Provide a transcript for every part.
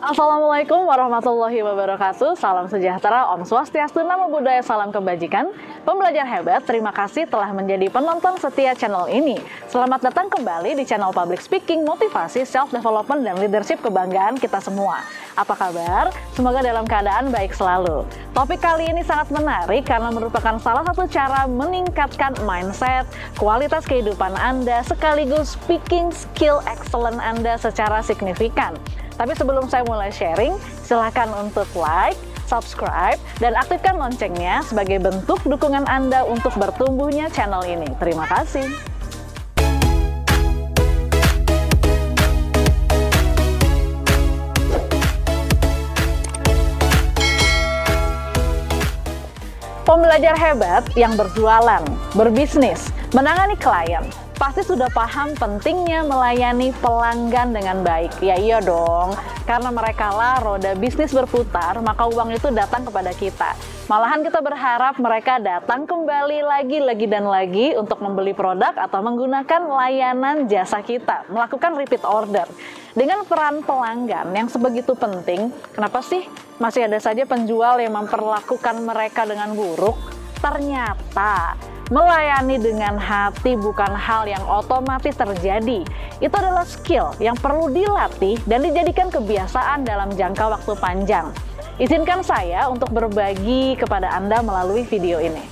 Assalamualaikum warahmatullahi wabarakatuh. Salam sejahtera, Om Swastiastu, Namo Buddhaya, salam kebajikan. Pembelajar hebat, terima kasih telah menjadi penonton setia channel ini. Selamat datang kembali di channel Public Speaking, Motivasi, Self-Development, dan Leadership, kebanggaan kita semua. Apa kabar? Semoga dalam keadaan baik selalu. Topik kali ini sangat menarik karena merupakan salah satu cara meningkatkan mindset, kualitas kehidupan Anda, sekaligus speaking skill excellent Anda secara signifikan. Tapi sebelum saya mulai sharing, silakan untuk like, subscribe, dan aktifkan loncengnya sebagai bentuk dukungan Anda untuk bertumbuhnya channel ini. Terima kasih. Pembelajar hebat yang berjualan, berbisnis, menangani klien, pasti sudah paham pentingnya melayani pelanggan dengan baik. Ya iya dong, karena mereka lah roda bisnis berputar, maka uang itu datang kepada kita. Malahan kita berharap mereka datang kembali lagi dan lagi untuk membeli produk atau menggunakan layanan jasa kita, melakukan repeat order. Dengan peran pelanggan yang sebegitu penting, kenapa sih masih ada saja penjual yang memperlakukan mereka dengan buruk? Ternyata melayani dengan hati bukan hal yang otomatis terjadi. Itu adalah skill yang perlu dilatih dan dijadikan kebiasaan dalam jangka waktu panjang. Izinkan saya untuk berbagi kepada Anda melalui video ini.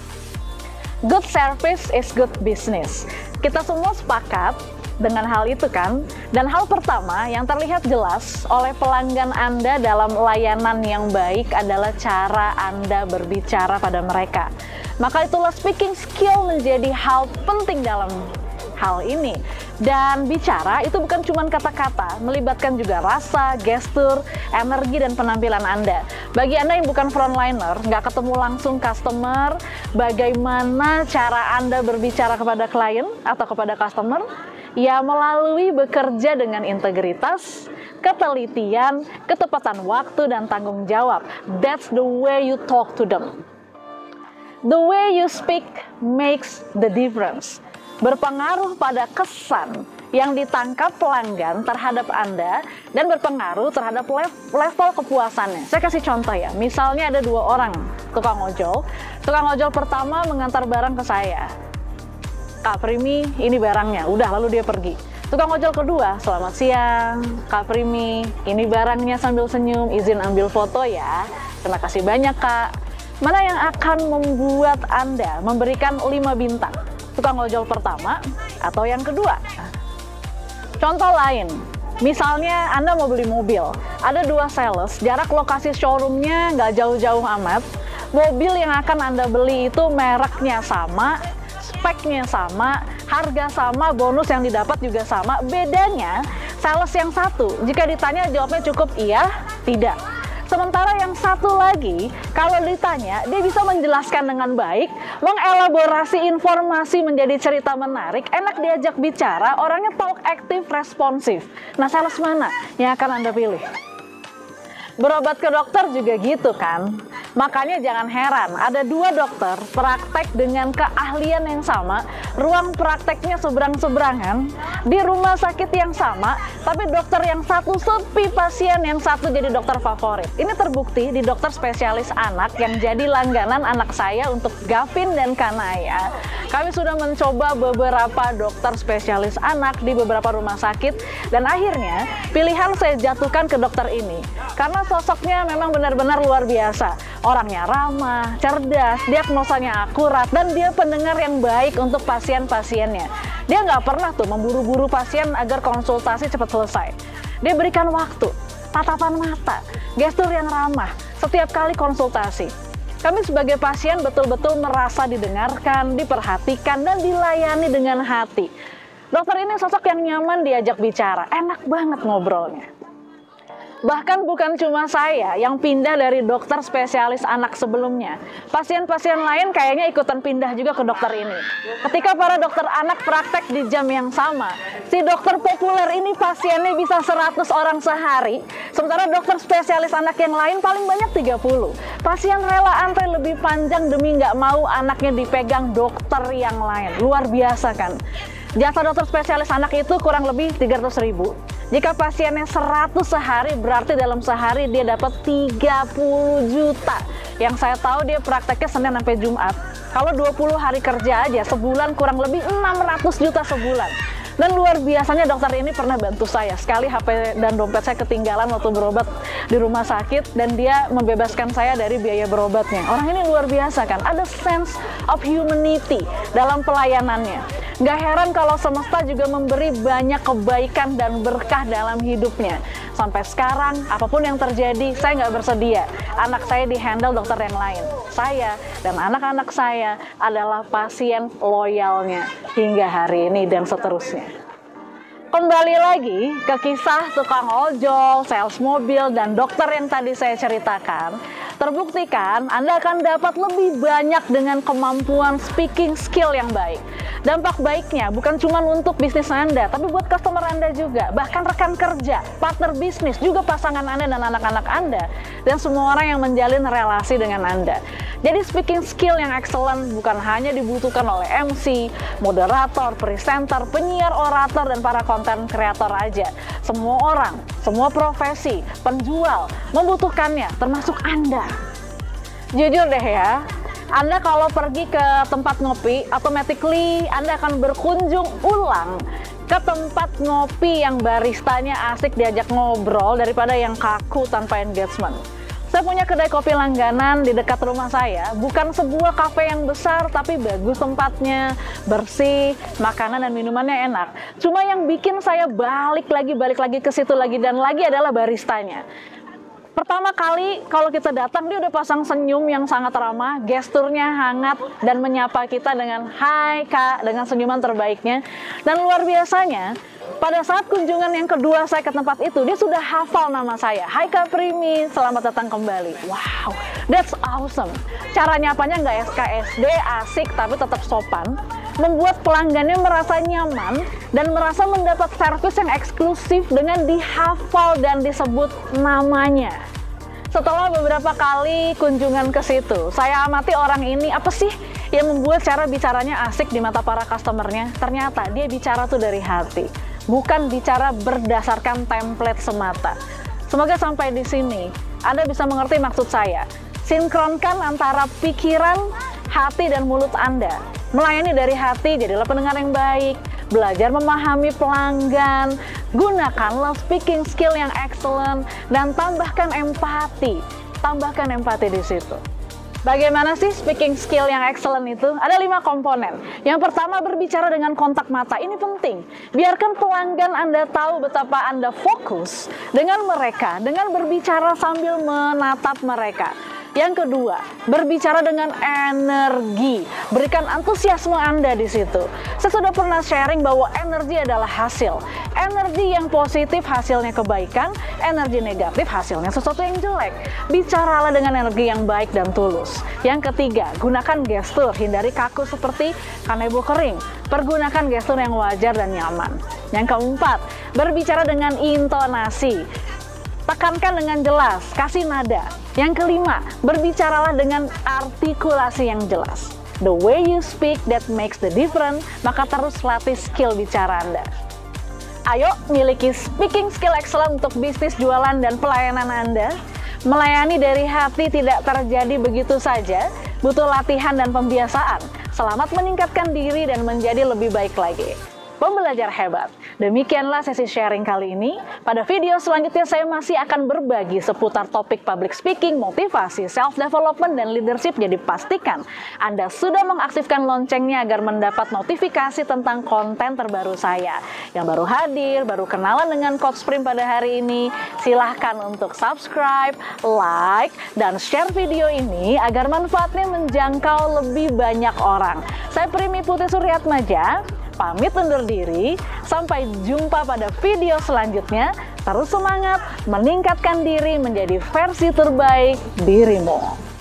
Good service is good business. Kita semua sepakat dengan hal itu kan? Dan hal pertama yang terlihat jelas oleh pelanggan Anda dalam layanan yang baik adalah cara Anda berbicara pada mereka. Maka itulah speaking skill menjadi hal penting dalam hal ini. Dan bicara itu bukan cuma kata-kata, melibatkan juga rasa, gestur, energi, dan penampilan Anda. Bagi Anda yang bukan frontliner, nggak ketemu langsung customer, bagaimana cara Anda berbicara kepada klien atau kepada customer? Ya melalui bekerja dengan integritas, ketelitian, ketepatan waktu, dan tanggung jawab. That's the way you talk to them. The way you speak makes the difference. Berpengaruh pada kesan yang ditangkap pelanggan terhadap Anda dan berpengaruh terhadap level kepuasannya. Saya kasih contoh ya, misalnya ada dua orang tukang ojol. Tukang ojol pertama mengantar barang ke saya. Kak Primi, ini barangnya. Udah, lalu dia pergi. Tukang ojol kedua, selamat siang, Kak Primi, ini barangnya, sambil senyum, izin ambil foto ya. Terima kasih banyak, Kak. Mana yang akan membuat Anda memberikan 5 bintang? Tukang ojol pertama atau yang kedua? Contoh lain, misalnya Anda mau beli mobil. Ada dua sales, jarak lokasi showroomnya nggak jauh-jauh amat. Mobil yang akan Anda beli itu mereknya sama, speknya sama, harga sama, bonus yang didapat juga sama. Bedanya, sales yang satu, jika ditanya jawabnya cukup iya, tidak. Sementara yang satu lagi, kalau ditanya, dia bisa menjelaskan dengan baik, mengelaborasi informasi menjadi cerita menarik, enak diajak bicara, orangnya talk aktif, responsif. Nah, sales mana yang akan Anda pilih? Berobat ke dokter juga gitu kan? Makanya jangan heran, ada dua dokter praktek dengan keahlian yang sama, ruang prakteknya seberang-seberangan, di rumah sakit yang sama, tapi dokter yang satu sepi, pasien yang satu jadi dokter favorit. Ini terbukti di dokter spesialis anak yang jadi langganan anak saya untuk Gavin dan Kanaya. Kami sudah mencoba beberapa dokter spesialis anak di beberapa rumah sakit, dan akhirnya pilihan saya jatuhkan ke dokter ini. Karena sosoknya memang benar-benar luar biasa. Orangnya ramah, cerdas, diagnosanya akurat, dan dia pendengar yang baik untuk pasien-pasiennya. Dia nggak pernah tuh memburu-buru pasien agar konsultasi cepat selesai. Dia berikan waktu, tatapan mata, gestur yang ramah setiap kali konsultasi. Kami sebagai pasien betul-betul merasa didengarkan, diperhatikan, dan dilayani dengan hati. Dokter ini sosok yang nyaman diajak bicara, enak banget ngobrolnya. Bahkan bukan cuma saya yang pindah dari dokter spesialis anak sebelumnya. Pasien-pasien lain kayaknya ikutan pindah juga ke dokter ini. Ketika para dokter anak praktek di jam yang sama, si dokter populer ini pasiennya bisa 100 orang sehari, sementara dokter spesialis anak yang lain paling banyak 30. Pasien rela antri lebih panjang demi nggak mau anaknya dipegang dokter yang lain. Luar biasa kan? Jasa dokter spesialis anak itu kurang lebih 300.000. Jika pasiennya 100 sehari, berarti dalam sehari dia dapat 30 juta. Yang saya tahu dia prakteknya Senin sampai Jumat. Kalau 20 hari kerja aja, sebulan kurang lebih 600 juta sebulan. Dan luar biasanya dokter ini pernah bantu saya. Sekali HP dan dompet saya ketinggalan waktu berobat di rumah sakit, dan dia membebaskan saya dari biaya berobatnya. Orang ini luar biasa kan, ada sense of humanity dalam pelayanannya. Gak heran kalau semesta juga memberi banyak kebaikan dan berkah dalam hidupnya. Sampai sekarang, apapun yang terjadi, saya nggak bersedia anak saya di-handle dokter yang lain. Saya dan anak-anak saya adalah pasien loyalnya hingga hari ini dan seterusnya. Kembali lagi ke kisah tukang ojol, sales mobil, dan dokter yang tadi saya ceritakan. Terbuktikan Anda akan dapat lebih banyak dengan kemampuan speaking skill yang baik. Dampak baiknya bukan cuma untuk bisnis Anda, tapi buat customer Anda juga, bahkan rekan kerja, partner bisnis, juga pasangan Anda dan anak-anak Anda, dan semua orang yang menjalin relasi dengan Anda. Jadi speaking skill yang excellent bukan hanya dibutuhkan oleh MC, moderator, presenter, penyiar, orator, dan para konten kreator aja. Semua orang, semua profesi, penjual membutuhkannya, termasuk Anda. Jujur deh ya, Anda kalau pergi ke tempat ngopi, automatically Anda akan berkunjung ulang ke tempat ngopi yang baristanya asik diajak ngobrol daripada yang kaku tanpa engagement. Saya punya kedai kopi langganan di dekat rumah saya, bukan sebuah kafe yang besar, tapi bagus tempatnya, bersih, makanan dan minumannya enak. Cuma yang bikin saya balik lagi ke situ lagi dan lagi adalah baristanya. Pertama kali kalau kita datang, dia udah pasang senyum yang sangat ramah, gesturnya hangat, dan menyapa kita dengan "Hai Kak", dengan senyuman terbaiknya. Dan luar biasanya, pada saat kunjungan yang kedua saya ke tempat itu, dia sudah hafal nama saya. "Hai Kak Primi, selamat datang kembali." Wow, that's awesome. Cara nyapanya nggak SKSD, asik tapi tetap sopan, membuat pelanggannya merasa nyaman dan merasa mendapat servis yang eksklusif dengan dihafal dan disebut namanya. Setelah beberapa kali kunjungan ke situ, saya amati orang ini, apa sih yang membuat cara bicaranya asik di mata para customernya? Ternyata dia bicara tuh dari hati, bukan bicara berdasarkan template semata. Semoga sampai di sini Anda bisa mengerti maksud saya. Sinkronkan antara pikiran, hati, dan mulut Anda. Melayani dari hati, jadilah pendengar yang baik, belajar memahami pelanggan, gunakanlah speaking skill yang excellent, dan tambahkan empati. Tambahkan empati di situ. Bagaimana sih speaking skill yang excellent itu? Ada 5 komponen. Yang pertama, berbicara dengan kontak mata. Ini penting. Biarkan pelanggan Anda tahu betapa Anda fokus dengan mereka, dengan berbicara sambil menatap mereka. Yang kedua, berbicara dengan energi. Berikan antusiasme Anda di situ. Saya sudah pernah sharing bahwa energi adalah hasil. Energi yang positif hasilnya kebaikan, energi negatif hasilnya sesuatu yang jelek. Bicaralah dengan energi yang baik dan tulus. Yang ketiga, gunakan gestur, hindari kaku seperti kanebo kering. Pergunakan gestur yang wajar dan nyaman. Yang keempat, berbicara dengan intonasi. Tekankan dengan jelas, kasih nada. Yang kelima, berbicaralah dengan artikulasi yang jelas. The way you speak that makes the difference, maka terus latih skill bicara Anda. Ayo, miliki speaking skill excellent untuk bisnis jualan dan pelayanan Anda. Melayani dari hati tidak terjadi begitu saja, butuh latihan dan pembiasaan. Selamat meningkatkan diri dan menjadi lebih baik lagi. Pembelajar hebat. Demikianlah sesi sharing kali ini. Pada video selanjutnya saya masih akan berbagi seputar topik public speaking, motivasi, self-development, dan leadership. Jadi pastikan Anda sudah mengaktifkan loncengnya agar mendapat notifikasi tentang konten terbaru saya. Yang baru hadir, baru kenalan dengan Coach Prim pada hari ini, silahkan untuk subscribe, like, dan share video ini agar manfaatnya menjangkau lebih banyak orang. Saya Primi Putri Suryatmaja, pamit undur diri, sampai jumpa pada video selanjutnya. Terus semangat, meningkatkan diri menjadi versi terbaik dirimu.